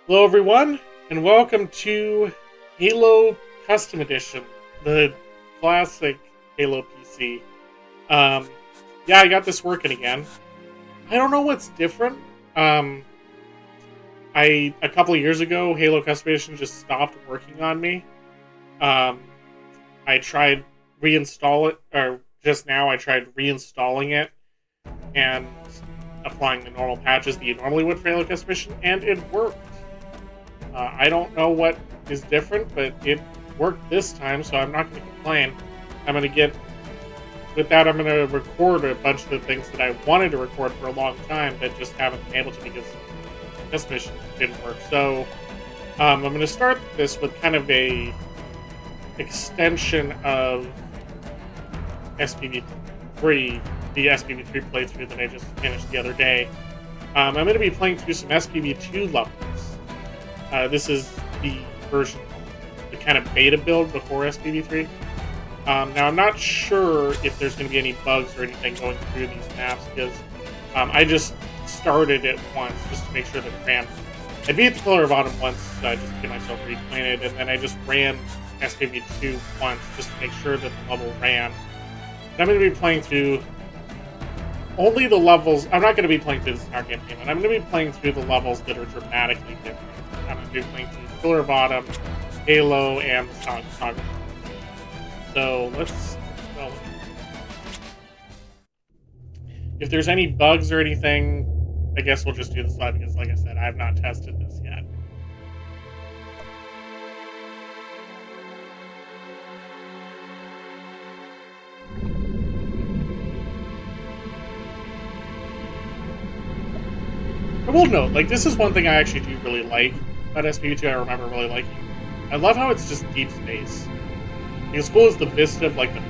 Hello everyone, and welcome to Halo Custom Edition, the classic Halo PC. Yeah, I got this working again. I don't know what's different. A couple of years ago, Halo Custom Edition just stopped working on me. I tried reinstall it, or just now I tried reinstalling it and applying the normal patches that you normally would for Halo Custom Edition, and it worked. I don't know what is different, but it worked this time, so I'm not going to complain. I'm going to record a bunch of the things that I wanted to record for a long time, but just haven't been able to because this mission didn't work. So, I'm going to start this with kind of a extension of SPV3, the SPV3 playthrough that I just finished the other day. I'm going to be playing through some SPV2 levels. This is the version, the kind of beta build before SPV3. Now, I'm not sure if there's going to be any bugs or anything going through these maps, because I just started it once just to make sure that it ran. I beat the Pillar of Autumn once just to get myself reacquainted, and then I just ran SPV2 once just to make sure that the level ran. And I'm going to be playing through only the levels. I'm not going to be playing through this entire campaign, but I'm going to be playing through the levels that are dramatically different. I'm going to be playing through Pillar of Autumn, Halo, and the Sonic Saga. So let's go. If there's any bugs or anything, I guess we'll just do this live because, like I said, I have not tested this yet. I will note, like, this is one thing I actually do really like about SPV2. I remember really liking. I love how it's just deep space. As cool as the vista of like the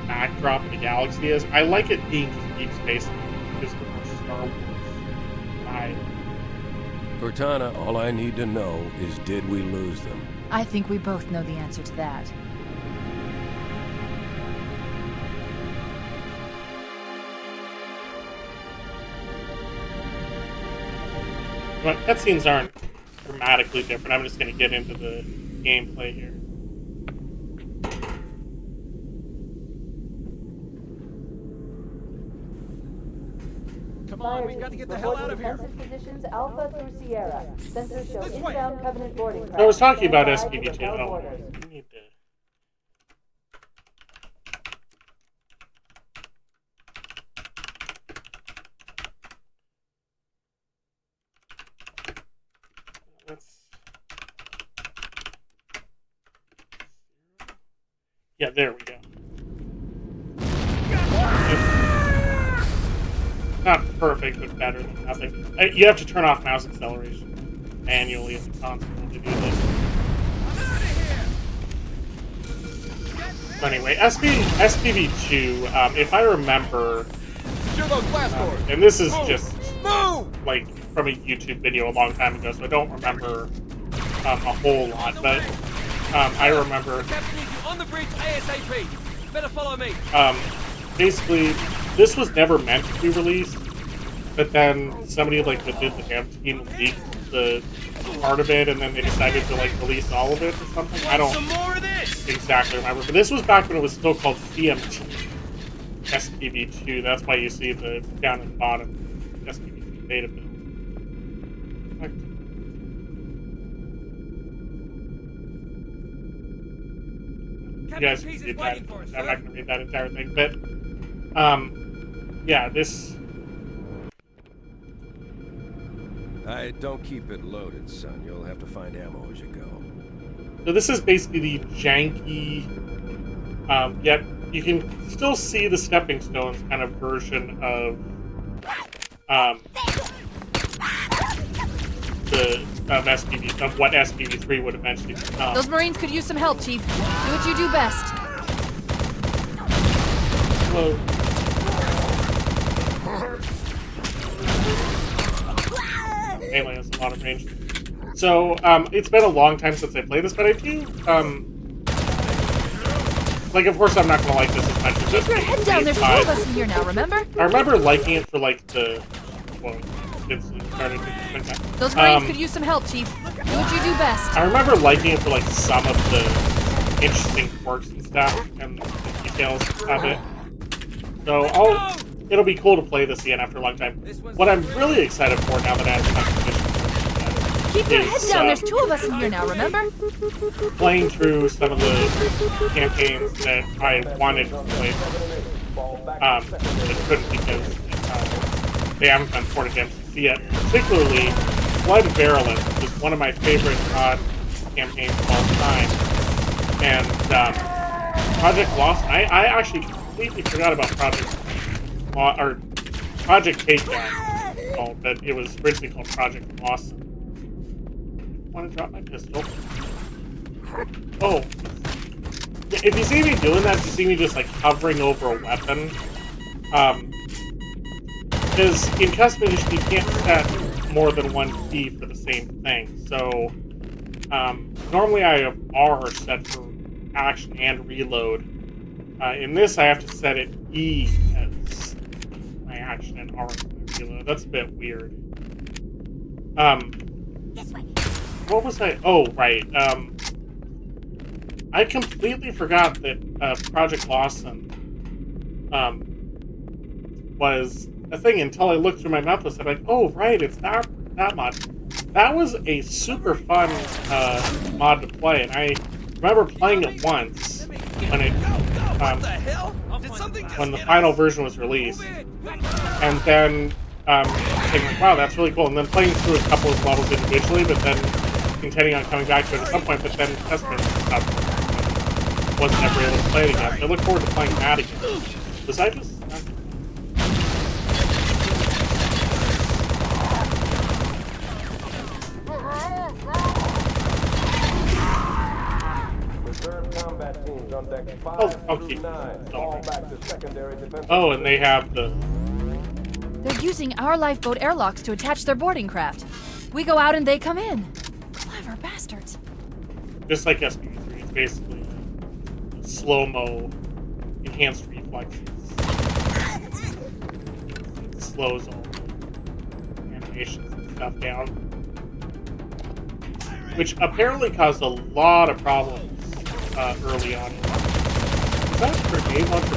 backdrop of the galaxy is, I like it being just deep space because of the more Star Wars vibe. Cortana, all I need to know is, did we lose them? I think we both know the answer to that. But cutscenes aren't dramatically different. I'm just going to get into the gameplay here. Come on, we've got to get the hell out of here. Positions Alpha through Sierra. Sensors show inbound Covenant boarding. So I was talking about SPV2. Oh, I need to. Yeah, there we go. Not perfect, but better than nothing. You have to turn off mouse acceleration manually at the console to do this. So anyway, SPV2, if I remember, and this is just like from a YouTube video a long time ago, so I don't remember a whole lot, but I remember. On the bridge ASAP. Better follow me. Basically, this was never meant to be released, but then somebody like that did the dev team leaked the part of it, and then they decided to like release all of it or something. I don't exactly remember, but this was back when it was still called CMT SPV2. That's why you see the down at the bottom SPV2 beta build. You guys can read that. I'm not going to read that entire thing, but yeah, this. Don't keep it loaded, son. You'll have to find ammo as you go. So this is basically the janky, yet you can still see the stepping stones kind of version of what SPV3 would eventually become. Those Marines could use some help, Chief. Do what you do best. Hello. Melee has a lot of range. So, it's been a long time since I played this, but I do, like, of course I'm not gonna like this as much as Keep your head down, there's 4 of us in here now, remember? I remember liking it for, like, the, well, instantly started to spend time. Those Marines could use some help, Chief. Do what you do best. I remember liking it for like some of the interesting quirks and stuff and the details of it. So it'll be cool to play this again after a long time. What I'm really excited for now that I have the competition Keep your head down. There's 2 of us in here now, remember? playing through some of the campaigns that I wanted to play, that couldn't because they haven't been ported to MCC yet. Particularly, Blood Virulence is one of my favorite campaigns of all time. And Project Lost, I actually completely forgot about Project Takedown, but it was originally called Project Lost. I want to drop my pistol. Oh. If you see me doing that, you see me just like hovering over a weapon. Because in custom edition, you can't set more than one key for the same thing. So, normally I have R set for action and reload. In this, I have to set it E as my action and R as my reload. That's a bit weird. What was I? Oh, right. I completely forgot that Project Lawson was a thing until I looked through my map list. I'm like, oh, right, it's that mod. That was a super fun mod to play, and I remember playing it once when it when the final version was released, and then thinking like, wow, that's really cool, and then playing through a couple of levels individually, but then intending on coming back to it at some point, but then custom wasn't ever able to play it again. So I look forward to playing that again. Was I just... Oh, and they have the... They're using our lifeboat airlocks to attach their boarding craft. We go out and they come in. Clever bastards. Just like SPV3, it's basically slow-mo, enhanced reflexes. It slows all the animations and stuff down. Which apparently caused a lot of problems early on. Is that a grenade launcher?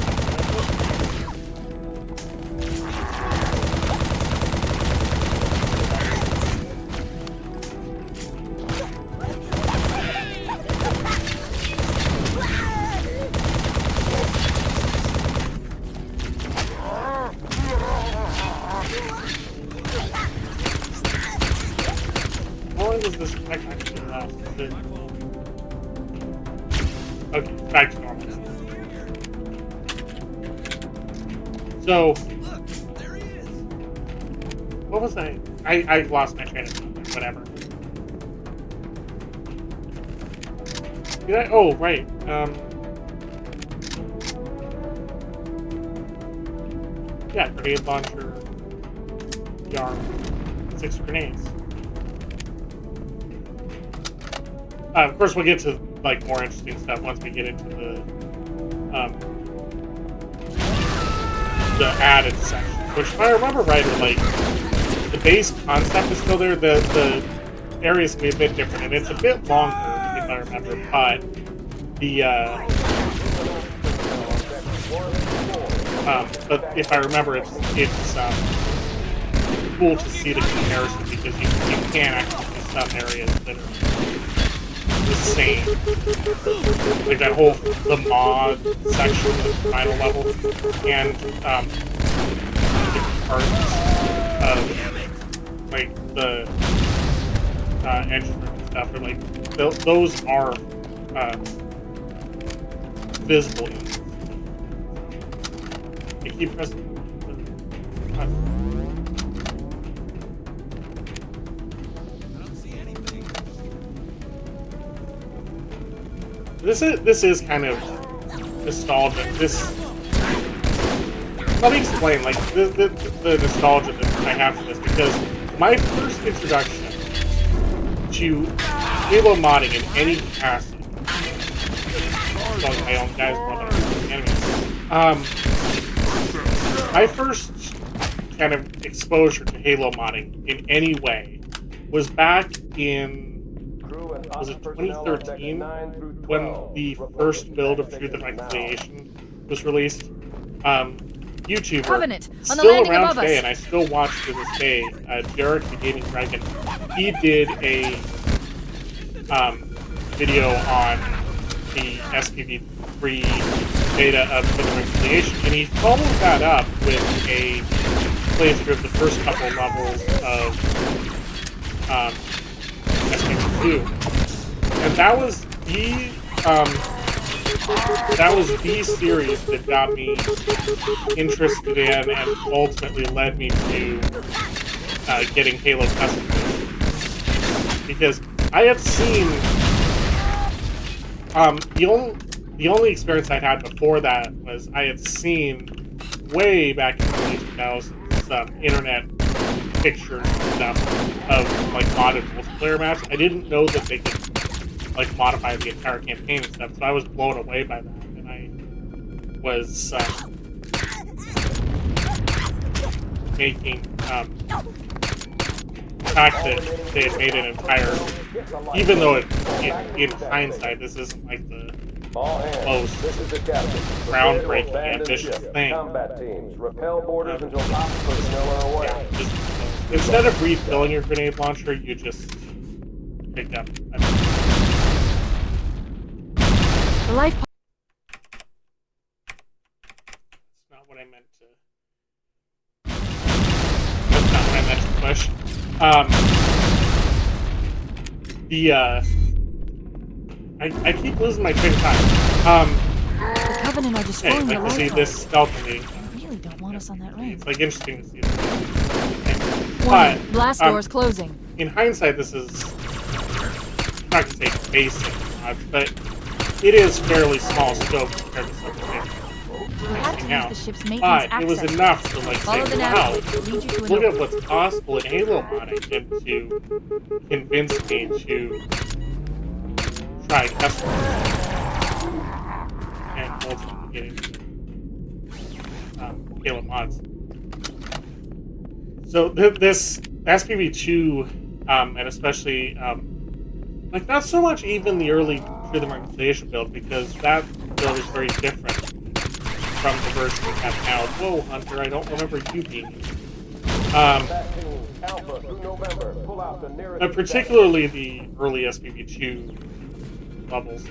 How long does this actually last? Okay, back to normal. So, what was I lost my train of thought. Whatever. Did I? Oh, right. Yeah, grenade launcher, yarn, 6 grenades. Of course, we'll get to like more interesting stuff once we get into the added section. Which, if I remember right, like the base concept is still there. The areas can be a bit different, and it's a bit longer, if I remember. But the but if I remember, it's cool to see the comparison because you can actually see some areas that are the same. Like that whole the mod section of the final level and different parts of like the engine room and stuff are like those are visible. You keep pressing. This is kind of nostalgic. Let me explain, like the nostalgia that I have for this, because my first introduction to Halo modding in any capacity, my own guys more than enemies. My first kind of exposure to Halo modding in any way was back in, was it 2013, when the first build of Truth and Reconciliation was released. YouTuber, Covenant, on the still landing around above today, us. and I still watch to this day, Derek the Gaming Dragon, he did a video on the SPV3 beta of Truth and Reconciliation, and he followed that up with a playthrough of the first couple levels of SPV2, and that was the series that got me interested in and ultimately led me to getting Halo custom, because I had seen the only experience I had before that was I had seen way back in the early 2000s internet pictures and stuff of like modded multiplayer maps. I didn't know that they could like modify the entire campaign and stuff, so I was blown away by that, and I was making the fact that they had made an entire, even though in hindsight this isn't like the most groundbreaking, ambitious thing. Yeah, instead of refilling your grenade launcher, you just pick up. The life. That's not what I meant to. That's not what I meant to push. I keep losing my train of thought. The Covenant are destroying Hey, the like to see life this boat. stealthily. They really don't want us on that ring. It's like interesting to see this. Warning, But blast doors closing. in hindsight, this is, I'm not gonna say basic mod, but it is fairly small scope compared to something You have to use now. the ship's maintenance But it was access. enough to like Follow say, the wow, navigator to lead you to an look at opening. what's possible in Halo modding, and to convince me to try custom and ultimately get into Halo mods. So this SPV2, and especially like not so much even the early Truth and Reconciliation build, because that build is very different from the version we have now. Whoa, Hunter, I don't remember you being here. But particularly the early SPV2 levels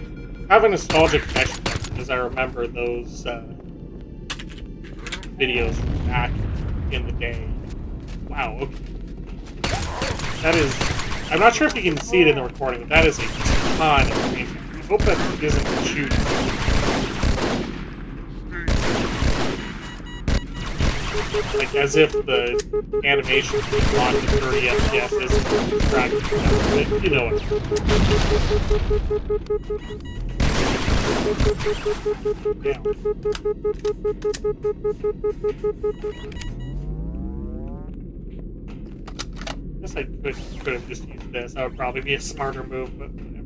have a nostalgic connection because I remember those videos from back in the day. Wow, okay. That is, I'm not sure if you can see it in the recording, but that is a ton of screen time. I hope that isn't shooting. Like, as if the animation being on to 30 FPS isn't distracting. But you know what. Yeah. I guess I could have just used this. That would probably be a smarter move, but whatever.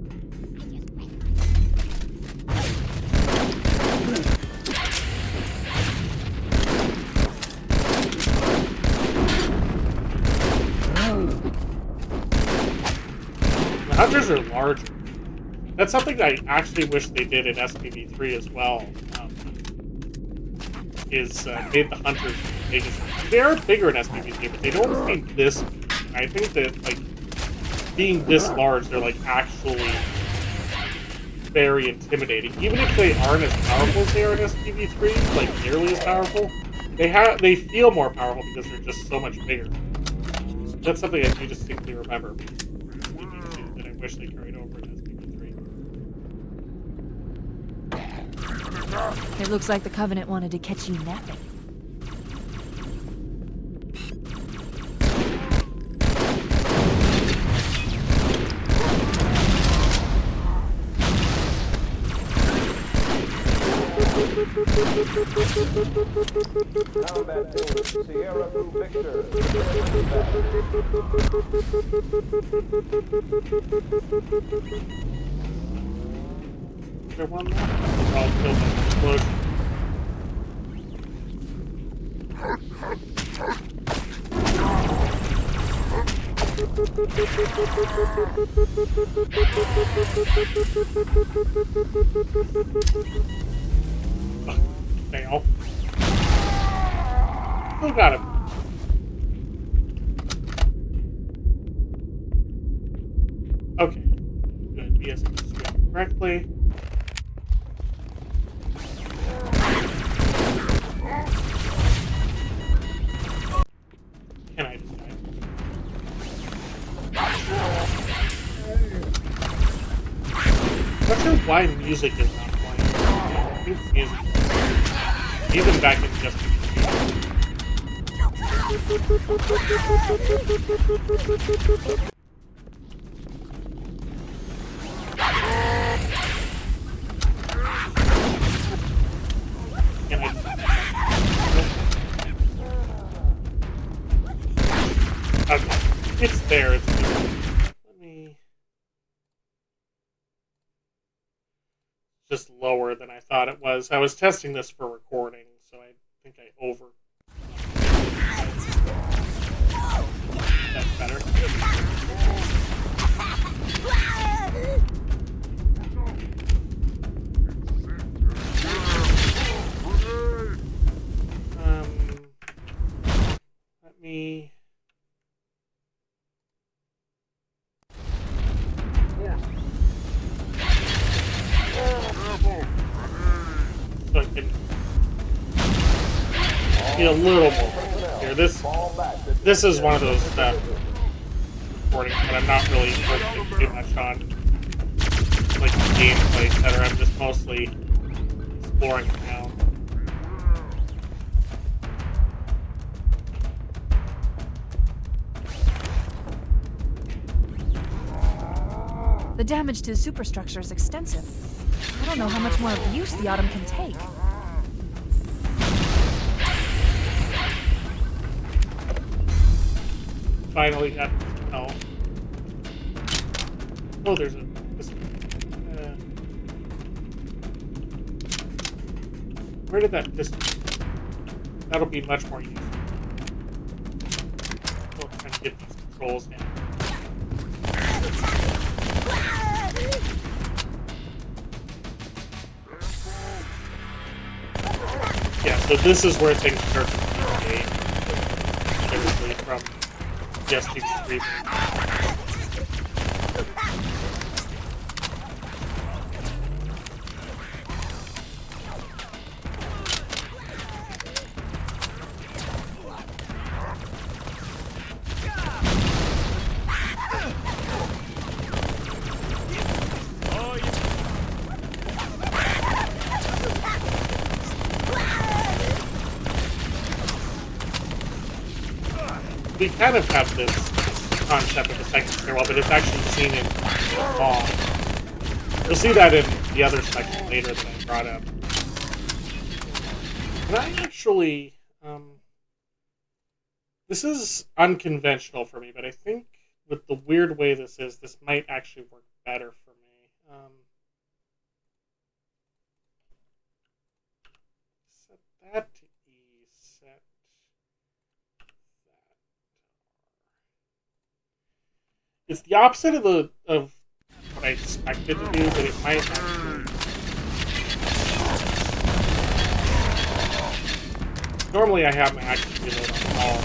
The hunters are larger. That's something I actually wish they did in SPV3 as well. Is made the hunters bigger. They are bigger in SPV3, but they don't seem this big. And I think that like being this large, they're like actually very intimidating. Even if they aren't as powerful as they are in SPV3, like nearly as powerful, they feel more powerful because they're just so much bigger. That's something I do distinctly remember that I wish they carried over in SPV3. It looks like the Covenant wanted to catch you napping. Combat team, Sierra through Victor. Is there one left? I'll kill the explosion. Fail. Who got him? Okay. Good. Yes, correctly. Can I just die? I'm not sure why music is not playing. I think it's music. Even back in just Can I? Okay, it's there. It's let me just lower than I thought it was. I was testing this for recording, so I think I over. That's better. Let me. So I can be a little more here. This is one of those recordings that I'm not really focusing too much on, like the gameplay, etc. I'm just mostly exploring it now. The damage to the superstructure is extensive. I don't know how much more abuse the Autumn can take. Finally got oh. Oh, there's a this, where did that this that'll be much more useful. We'll try to get these controls down. Yeah, so this is where things start to deviate. Seriously, from SPV3. We kind of have this concept of the second stairwell, but it's actually seen in law. You'll see that in the other section later that I brought up. And I actually, this is unconventional for me, but I think with the weird way this is, this might actually work better for me. Set that to E, set it's the opposite of what I expected to do, but it might actually. Normally I have my action reload on all.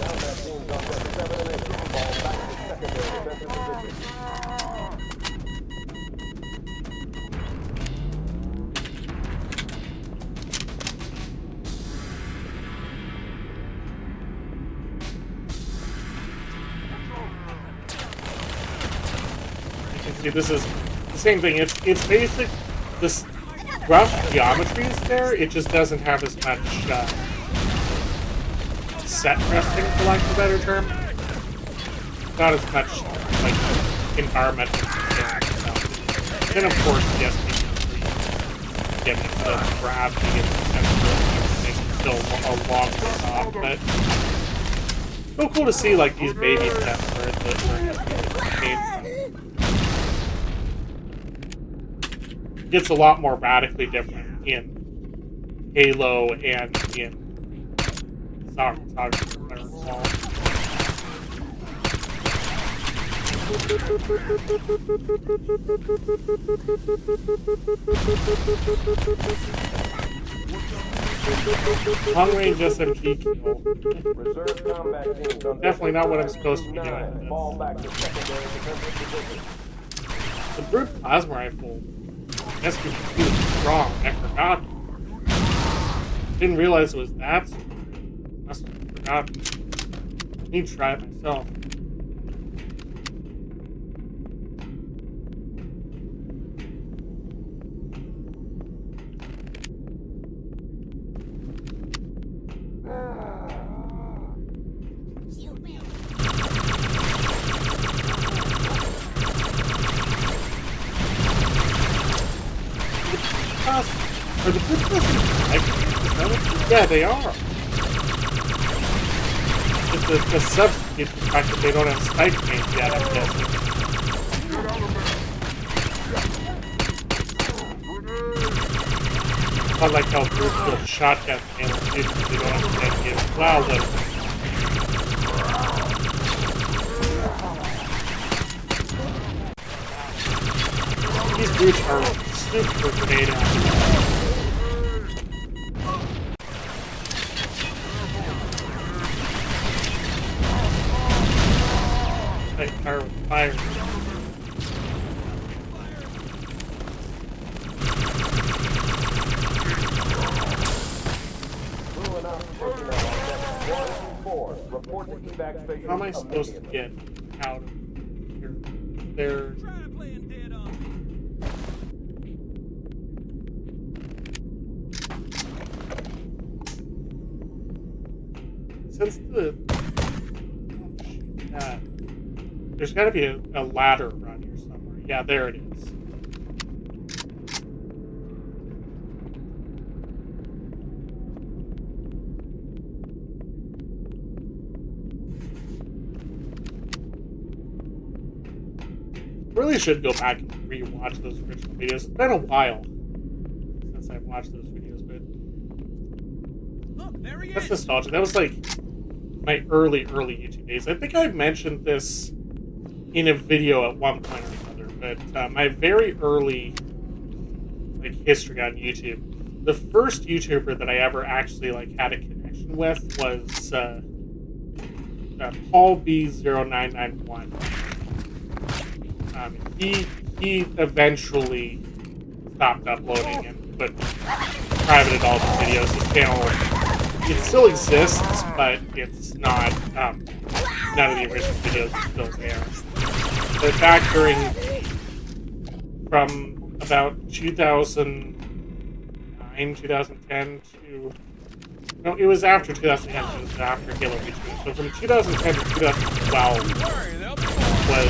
See, this is the same thing. It's basic. This rough geometry is there. It just doesn't have as much set resting, for lack of a better term. Not as much like environmental stuff. Then of course, yes, you get the grab, you get the sensor, still a long way off, but so cool to see like these baby steps where gets a lot more radically different in Halo and in Saga, if I recall. Long range SMG kill. Reserve combat teams on Definitely not what I'm supposed to be doing. Fall back to secondary defensive position. The Grub plasma rifle SPV3 is strong. I forgot. Didn't realize it was that. Must have forgotten. Need to try it myself. Are the good persons like? Yeah, they are. It's the substitute for the fact that they don't have spike paint yet, I'm guessing. I like how Grub killed shotgun paint too, because they don't have spike paint. Wow, these dudes are super grenade active. Fire with fire. How am I supposed to get out of here? There. Since there's got to be a ladder around here somewhere. Yeah, there it is. Really should go back and re-watch those original videos. It's been a while since I've watched those videos, but Look, there he that's is. nostalgia. That was like my early YouTube days. I think I mentioned this in a video at one point or another, but my very early history on YouTube. The first YouTuber that I ever actually had a connection with was Paul B0991. He eventually stopped uploading and privated all the videos. His channel, it still exists, but it's not. None of the original videos are still there. But back from about 2009, 2010 to... No, it was after 2010, it was after Halo Reach. So from 2010 to 2012 was...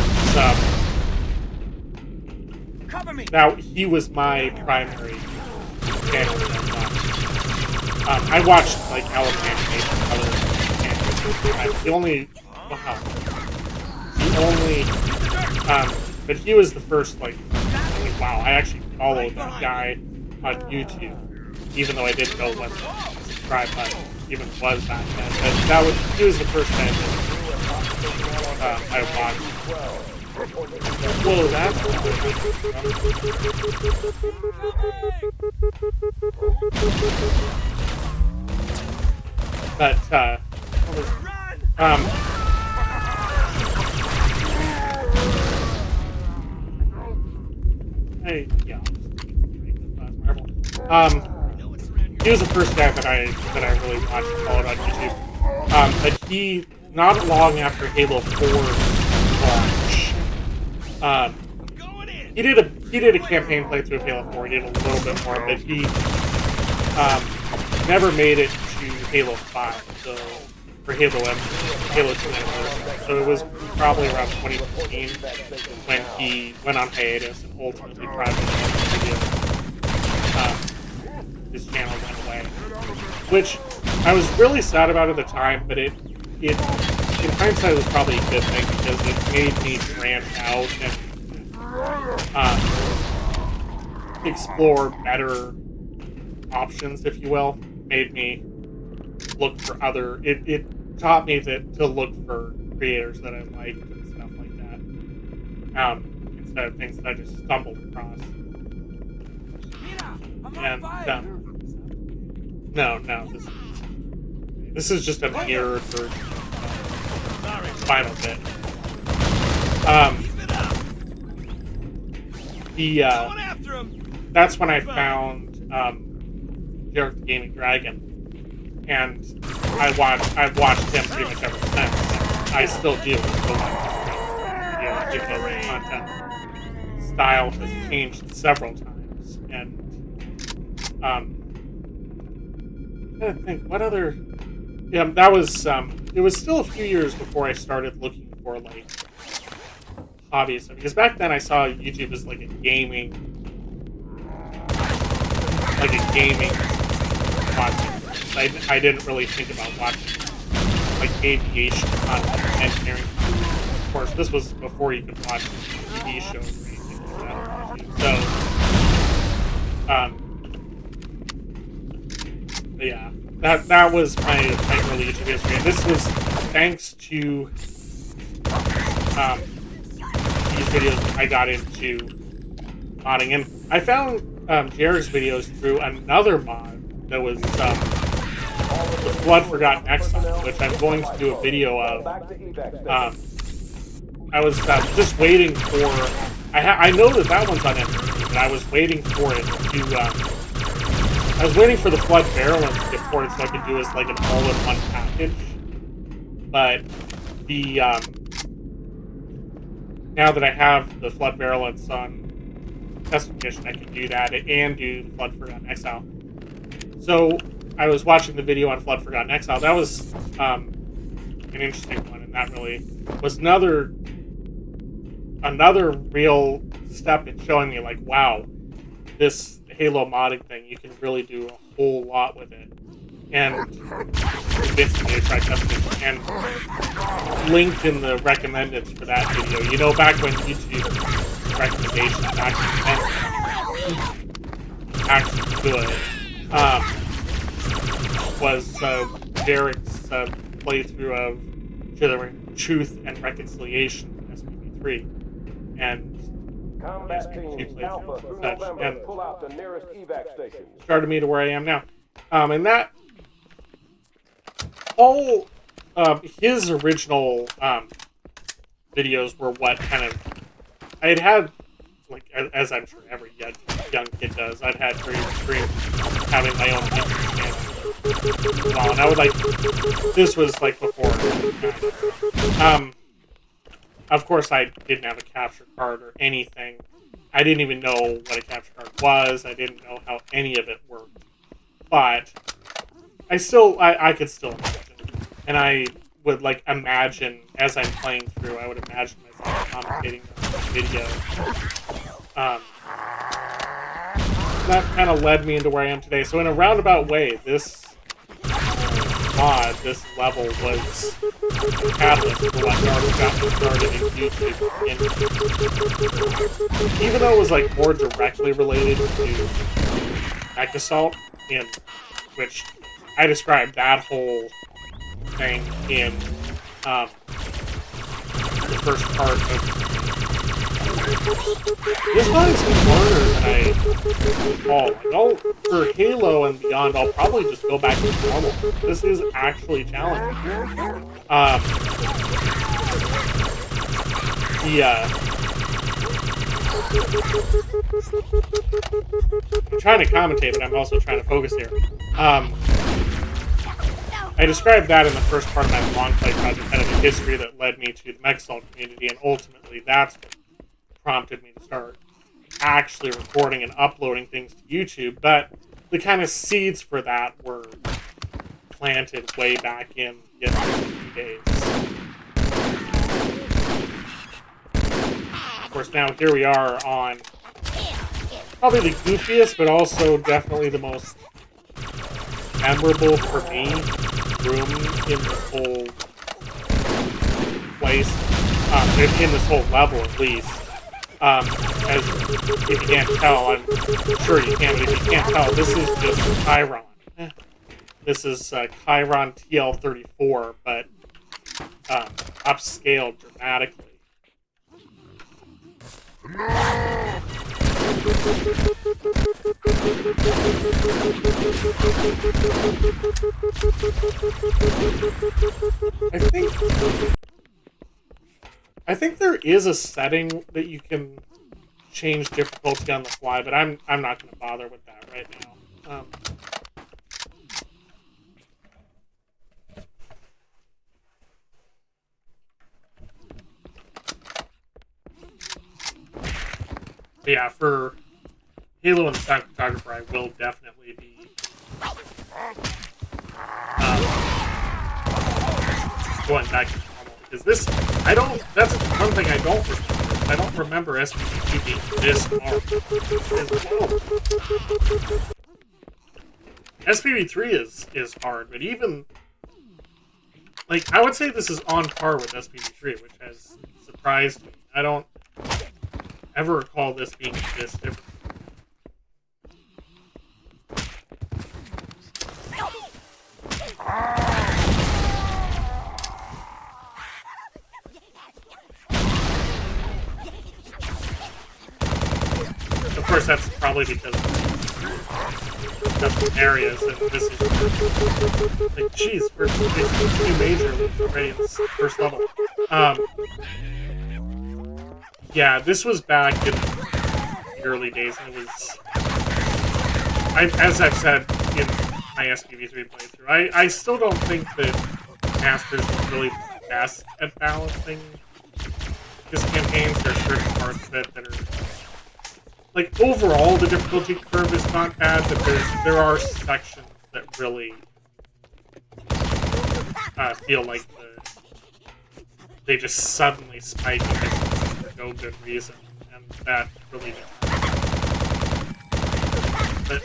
Cover me. Now, he was my primary channel that I watched. I watched, Alan Animation and other channels. But he was the first, wow, I actually followed that guy on YouTube, even though I didn't know what the subscribe button even was back then. But he was the first guy that I watched. Whoa, that's but, he was the first guy that I really watched and followed on YouTube. But he, not long after Halo 4 launch, he did a campaign playthrough of Halo 4. He did a little bit more, but he never made it to Halo 5. So for Halo 2 anniversary. So it was probably around 2015 when he went on hiatus and ultimately privately his channel went away, which I was really sad about at the time, but it in hindsight was probably a good thing because it made me branch out and explore better options, if you will. Made me look for other. It taught me to look for creators that I liked and stuff like that. instead of things that I just stumbled across. And no, this is just a mirrored version of Final Bit. That's when I found Derek the Gaming Dragon, and I've watched him pretty much ever since. I still do. Still like even though the content style has changed several times, and I think what other. Yeah, that was. It was still a few years before I started looking for like hobbies, because back then I saw YouTube as like a gaming watching. I didn't really think about watching like aviation content, engineering content. Of course, this was before you could watch TV shows or anything like that. So, yeah, that was my early YouTube history, and this was thanks to these videos I got into modding, and I found Jared's videos through another mod that was the Blood Forgotten Exile, which I'm going to do a video of. I was just waiting for. I know that one's on MP, but I was waiting for it to. I was waiting for the Flood Barrelin to get ported so I could do as like an all-in-one package. But the now that I have the Flood Barrelins on Test Edition, I can do that and do the Flood Forgotten Exile. So I was watching the video on Flood Forgotten Exile. That was an interesting one, and that really was another real step in showing me, like, wow, this Halo modding thing, you can really do a whole lot with it. And convinced me to try Test Edition, and linked in the recommendeds for that video. You know, back when YouTube recommendations actually good, was Derek's playthrough of Truth and Reconciliation in SPV3, and Combat teams Alpha through November, pull out the nearest evac station. Started me to where I am now, and that all his original videos were what kind of I had like, as I'm sure every young kid does, I'd had dreams of having my own YouTube channel. Well, and I would like, this was like before. Of course, I didn't have a capture card or anything. I didn't even know what a capture card was. I didn't know how any of it worked. But I could still imagine. And I would like imagine, as I'm playing through, I would imagine myself commentating on the video. That kind of led me into where I am today. So in a roundabout way, this mod, this level, was the catalyst for what got me started in YouTube. And even though it was like more directly related to Mech Assault, in which I described that whole thing in the first part of this mod is harder than I recall. For Halo and beyond, I'll probably just go back to normal. This is actually challenging. I'm trying to commentate, but I'm also trying to focus here. I described that in the first part of my long play project, kind of the history that led me to the Mech-Assault community, and ultimately that's what prompted me to start actually recording and uploading things to YouTube. But the kind of seeds for that were planted way back in the SPV days. Of course, now here we are on probably the goofiest, but also definitely the most memorable for me room in this whole place, in this whole level at least. As if you can't tell, I'm sure you can, but if you can't tell, this is just Chiron. This is Chiron TL34, but upscaled dramatically. I think there is a setting that you can change difficulty on the fly, but I'm not going to bother with that right now. But yeah, for Halo and the Sound Photographer, I will definitely be going back to normal, because this, that's one thing I don't remember. I don't remember SPV2 being this hard. SPV3 is hard, but even, like, I would say this is on par with SPV3, which has surprised me. I don't ever recall this being this different. Of course, that's probably because of areas, and this is like, geez, first two major leagues already in this first level. Yeah, this was back in the early days, and it was, as I've said in my SPV3 playthrough, I still don't think that Masters is really the best at balancing his campaigns. There are certain parts of it that are, like, overall the difficulty curve is not bad, but there are sections that really feel like they just suddenly spike for no good reason, and that really didn't. But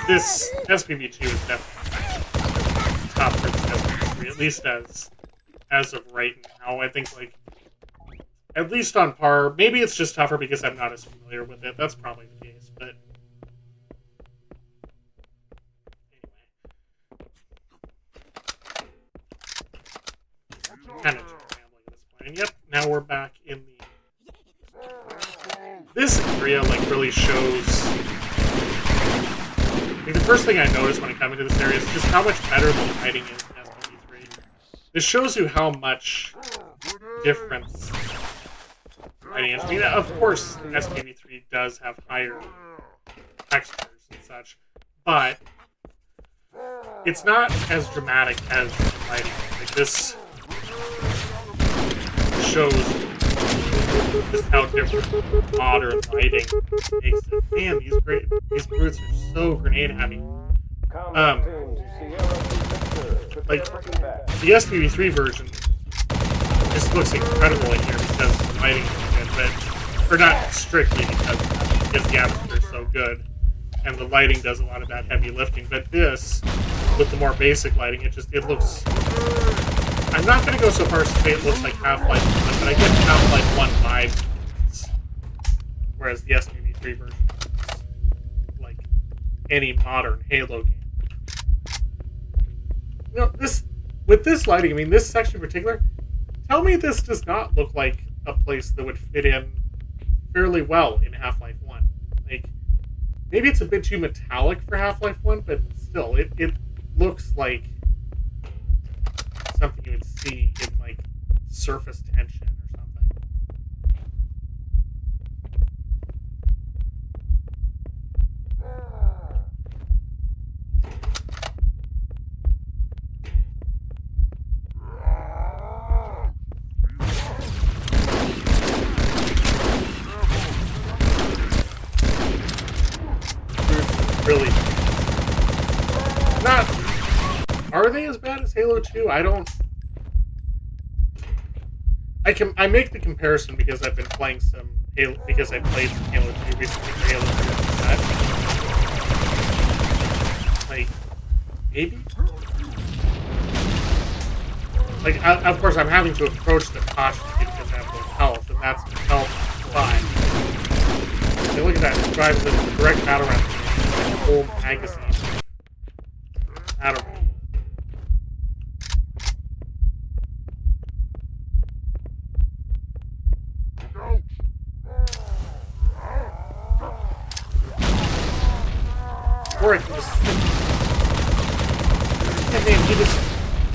this SPV2 is definitely top for this SPV3, at least as of right now. I think, like, at least on par. Maybe it's just tougher because I'm not as familiar with it. That's probably the case, but anyway. Kind of rambling at this point. And yep, now we're back in the... This area, like, really shows... Like, the first thing I noticed when I come into this area is just how much better the lighting is in SPV3. This shows you how much difference lighting is. I mean, of course, SPV3 does have higher textures and such, but it's not as dramatic as the lighting. Like, this shows just how different modern lighting makes it. Man, these brutes are so grenade heavy. Like, the SPV3 version just looks incredible in here because the lighting is good, but, or not strictly because the atmosphere is so good, and the lighting does a lot of that heavy lifting, but this, with the more basic lighting, it looks... I'm not going to go so far as to say it looks like Half-Life 1, but I get Half-Life 1 vibes, whereas the SPV3 version is like any modern Halo game. You know, with this lighting, I mean, this section in particular, tell me this does not look like a place that would fit in fairly well in Half-Life 1. Like, maybe it's a bit too metallic for Half-Life 1, but still, it looks like something you would see in, like, surface tension or something. Really not. Are they as bad as Halo 2? I don't. I make the comparison because I've been playing some Halo, because I played some Halo 2 recently for Halo 2. Like, maybe? Like, of course, I'm having to approach them cautiously because I have low health, and that's health fine. Okay, look at that, just driving the direct battle round. Like a whole magazine. I don't know. Or I can just... Yeah, man, he just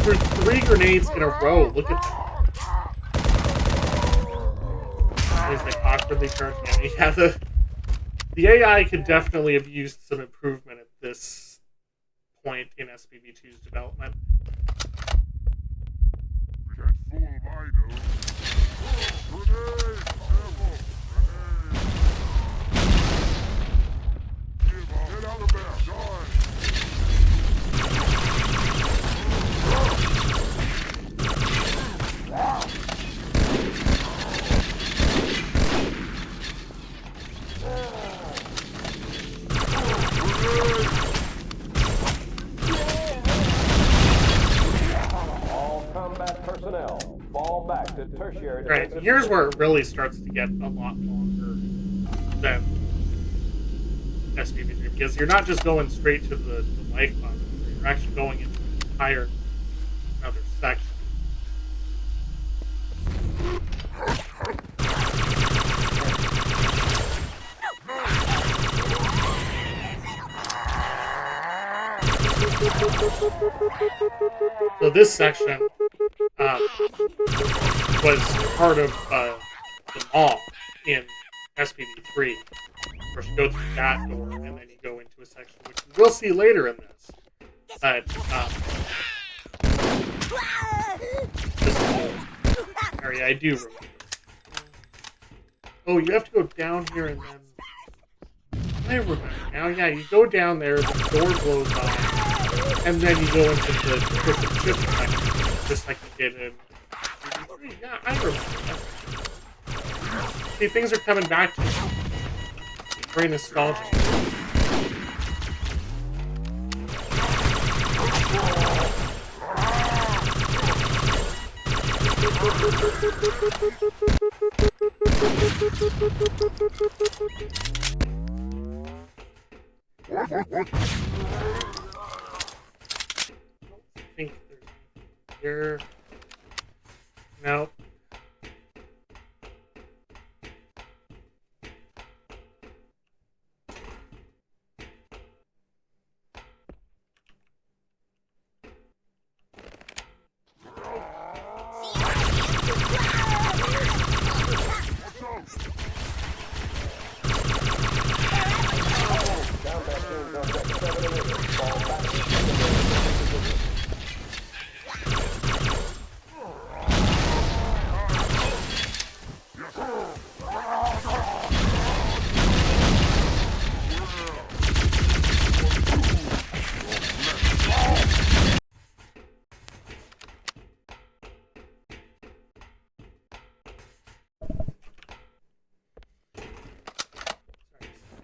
threw 3 grenades in a row. Look at that. He's like awkwardly charging at me. Yeah, the AI could definitely have used some improvement at this point in SPV2's development. Right, here's where it really starts to get a lot longer than SPV3, because you're not just going straight to the life pod, you're actually going into an entire another section. So this section was part of the mall in SPV3. Of course, you go through that door, and then you go into a section which we'll see later in this. But this whole area I do remember. Oh, you have to go down here and then... I remember now. Yeah, you go down there, the door blows off, and then you go into the push and shift section, just like you did in... Yeah, I remember that. See, things are coming back to me. Very nostalgic. I think there's here. No.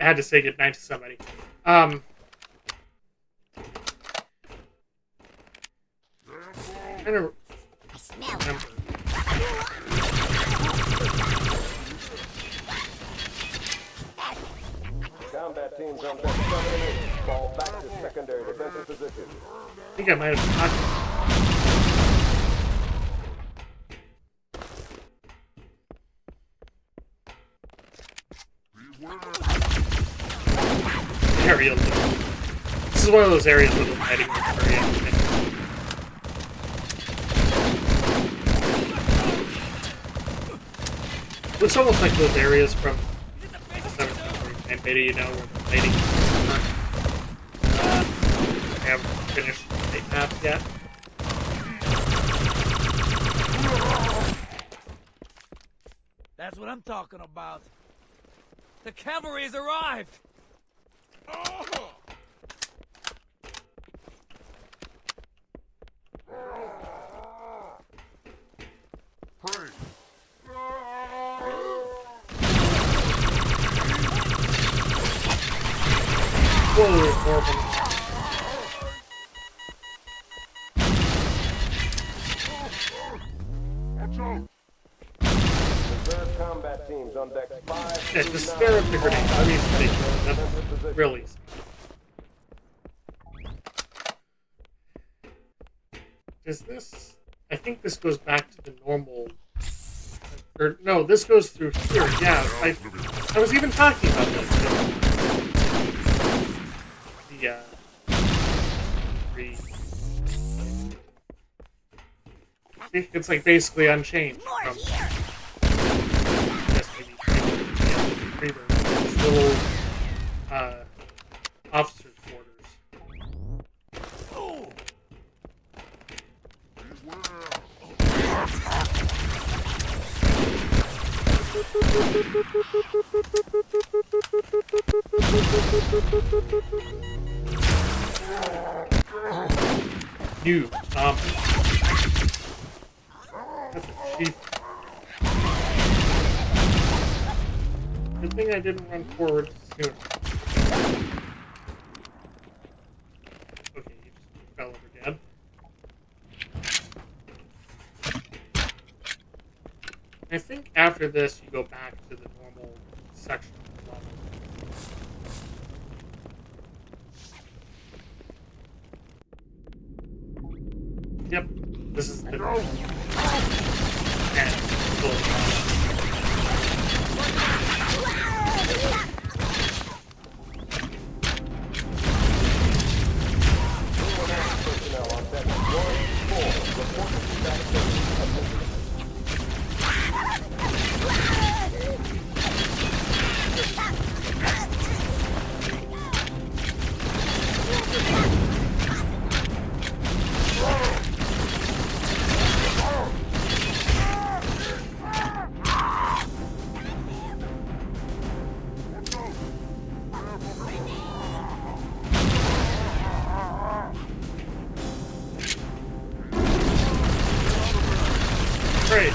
I had to say goodnight to somebody. I don't remember. Combat teams on deck 7 and 8. Fall back to secondary defensive position. I think I might have talked. Area. This is one of those areas where the lighting is very interesting. Looks almost like those areas from the 7th century and beta, you know, where the lighting I haven't finished the state maps yet. That's what I'm talking about. The cavalry has arrived. Whoa, it's horrible. Reserve combat teams on deck 5. Yeah, just stare at the grenade. I mean, that's really. Is this? I think this goes back to the normal. Or no, this goes through here. Yeah, I was even talking about this. the it's like basically unchanged from SPV3 version. It's little officers' quarters. New zombie. That's a chief. Good thing I didn't run forward sooner. Okay, you just fell over dead. I think after this you go back to the normal section of the level. Yep, this is the great.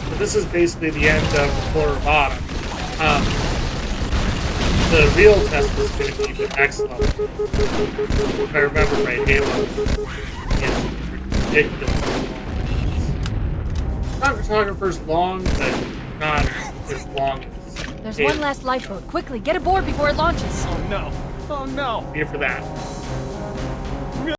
So this is basically the end of the floor bottom. The real test is going to be the next level. If I remember right, Halo is ridiculous. Photographer's long, but not as long as There's Halo. one last lifeboat. Quickly, get aboard before it launches. Oh no! Oh no! Here for that.